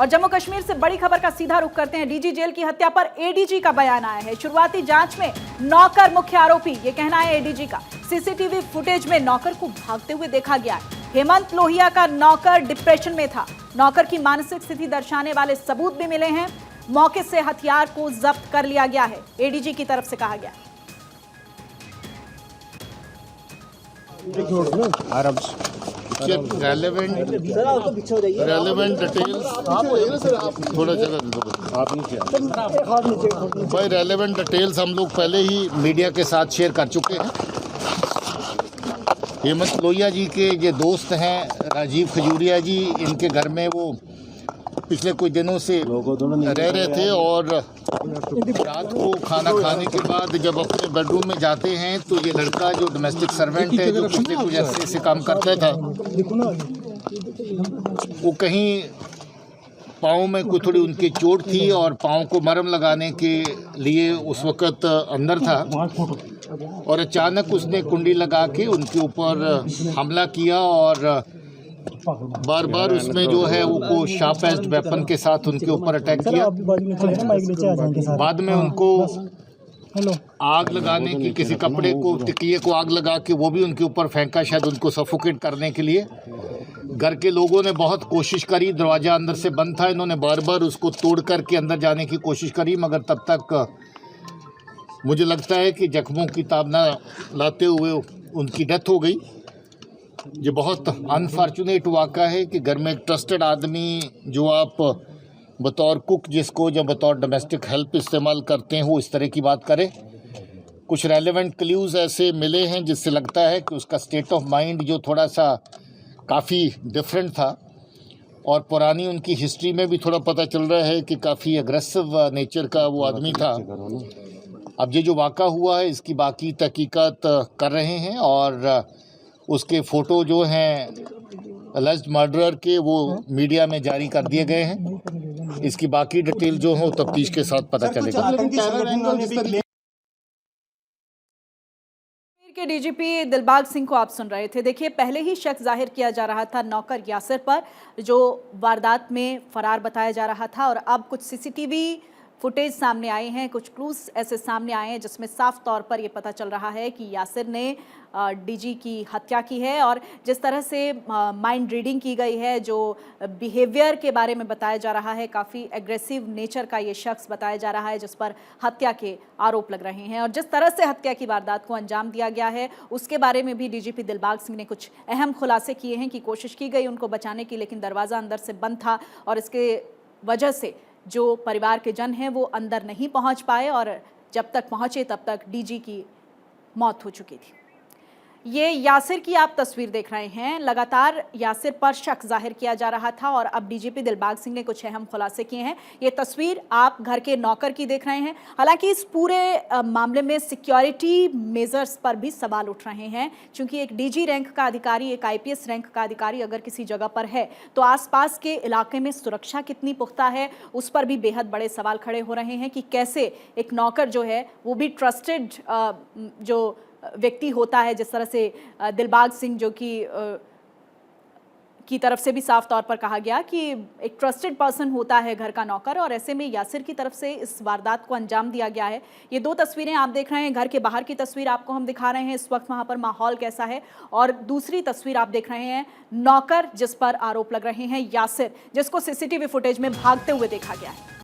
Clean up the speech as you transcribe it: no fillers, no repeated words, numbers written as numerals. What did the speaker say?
और जम्मू कश्मीर से बड़ी खबर का सीधा रुख करते हैं। डीजी जेल की हत्या पर एडीजी का बयान आया है। शुरुआती जांच में नौकर मुख्य आरोपी, ये कहना है एडीजी का। सीसीटीवी फुटेज में नौकर को भागते हुए देखा गया है। हेमंत लोहिया का नौकर डिप्रेशन में था। नौकर की मानसिक स्थिति दर्शाने वाले सबूत भी मिले हैं। मौके से हथियार को जब्त कर लिया गया है, एडीजी की तरफ से कहा गया। रेलेवेंट डिटेल्स थोड़ा जगह भाई, रेलेवेंट डिटेल्स हम लोग पहले ही मीडिया के साथ शेयर कर चुके हैं। हेमंत लोहिया जी के ये दोस्त हैं राजीव खजूरिया जी, इनके घर में वो पिछले कुछ दिनों से रह रहे थे और रात को खाना खाने के बाद जब अपने बेडरूम में जाते हैं तो ये लड़का जो डोमेस्टिक सर्वेंट है, जो पिछले कुछ अर्से से काम करता था, वो कहीं पाँव में कोई थोड़ी उनकी चोट थी और पाँव को मरहम लगाने के लिए उस वक़्त अंदर था और अचानक उसने कुंडी लगा के उनके ऊपर हमला किया और बार बार उसमें जो है वो शार्प एज्ड वेपन के साथ उनके ऊपर अटैक किया। बाद में उनको आग लगाने की, किसी कपड़े को, टिकिए को आग लगा के वो भी उनके ऊपर फेंका, शायद उनको सफोकेट करने के लिए। घर के लोगों ने बहुत कोशिश करी, दरवाज़ा अंदर से बंद था, इन्होंने बार बार उसको तोड़ करके अंदर जाने की कोशिश करी, मगर तब तक मुझे लगता है कि जख्मों की ताब न लाते हुए उनकी डेथ हो गई। ये बहुत अनफॉर्चुनेट वाक़ा है कि घर में एक ट्रस्टेड आदमी, जो आप बतौर कुक जिसको या बतौर डोमेस्टिक हेल्प इस्तेमाल करते हैं, वो इस तरह की बात करे। कुछ रेलेवेंट क्ल्यूज़ ऐसे मिले हैं जिससे लगता है कि उसका स्टेट ऑफ माइंड जो थोड़ा सा काफ़ी डिफरेंट था और पुरानी उनकी हिस्ट्री में भी थोड़ा पता चल रहा है कि काफ़ी एग्रेसिव नेचर का वो आदमी था। अब ये जो वाक़ा हुआ है इसकी बाकी तहकीकात कर रहे हैं और उसके फ़ोटो जो हैं अलेज्ड मर्डरर के वो मीडिया में जारी कर दिए गए हैं। इसकी बाकी डिटेल जो हो तफ्तीश के साथ पता चलेगा। के डीजीपी दिलबाग सिंह को आप सुन रहे थे। देखिए, पहले ही शक जाहिर किया जा रहा था नौकर यासिर पर, जो वारदात में फरार बताया जा रहा था, और अब कुछ सीसीटीवी फुटेज सामने आए हैं, कुछ क्लूज ऐसे सामने आए हैं जिसमें साफ तौर पर ये पता चल रहा है कि यासिर ने डीजी की हत्या की है। और जिस तरह से माइंड रीडिंग की गई है, जो बिहेवियर के बारे में बताया जा रहा है, काफ़ी एग्रेसिव नेचर का ये शख्स बताया जा रहा है जिस पर हत्या के आरोप लग रहे हैं, और जिस तरह से हत्या की वारदात को अंजाम दिया गया है उसके बारे में भी डीजीपी दिलबाग सिंह ने कुछ अहम खुलासे किए हैं कि कोशिश की गई उनको बचाने की, लेकिन दरवाज़ा अंदर से बंद था और इसके वजह से जो परिवार के जन हैं वो अंदर नहीं पहुंच पाए, और जब तक पहुंचे तब तक डीजी की मौत हो चुकी थी। ये यासिर की आप तस्वीर देख रहे हैं। लगातार यासिर पर शक जाहिर किया जा रहा था और अब डीजीपी दिलबाग सिंह ने कुछ अहम खुलासे किए हैं। ये तस्वीर आप घर के नौकर की देख रहे हैं। हालांकि इस पूरे मामले में सिक्योरिटी मेजर्स पर भी सवाल उठ रहे हैं, क्योंकि एक डीजी रैंक का अधिकारी, एक आईपीएस रैंक का अधिकारी अगर किसी जगह पर है तो आसपास के इलाके में सुरक्षा कितनी पुख्ता है, उस पर भी बेहद बड़े सवाल खड़े हो रहे हैं कि कैसे एक नौकर जो है वो भी ट्रस्टेड जो व्यक्ति होता है, जिस तरह से दिलबाग सिंह जो की तरफ से भी साफ तौर पर कहा गया कि एक ट्रस्टेड पर्सन होता है घर का नौकर, और ऐसे में यासिर की तरफ से इस वारदात को अंजाम दिया गया है। ये दो तस्वीरें आप देख रहे हैं, घर के बाहर की तस्वीर आपको हम दिखा रहे हैं इस वक्त वहां पर माहौल कैसा है, और दूसरी तस्वीर आप देख रहे हैं नौकर जिस पर आरोप लग रहे हैं यासिर, जिसको सीसीटीवी फुटेज में भागते हुए देखा गया है।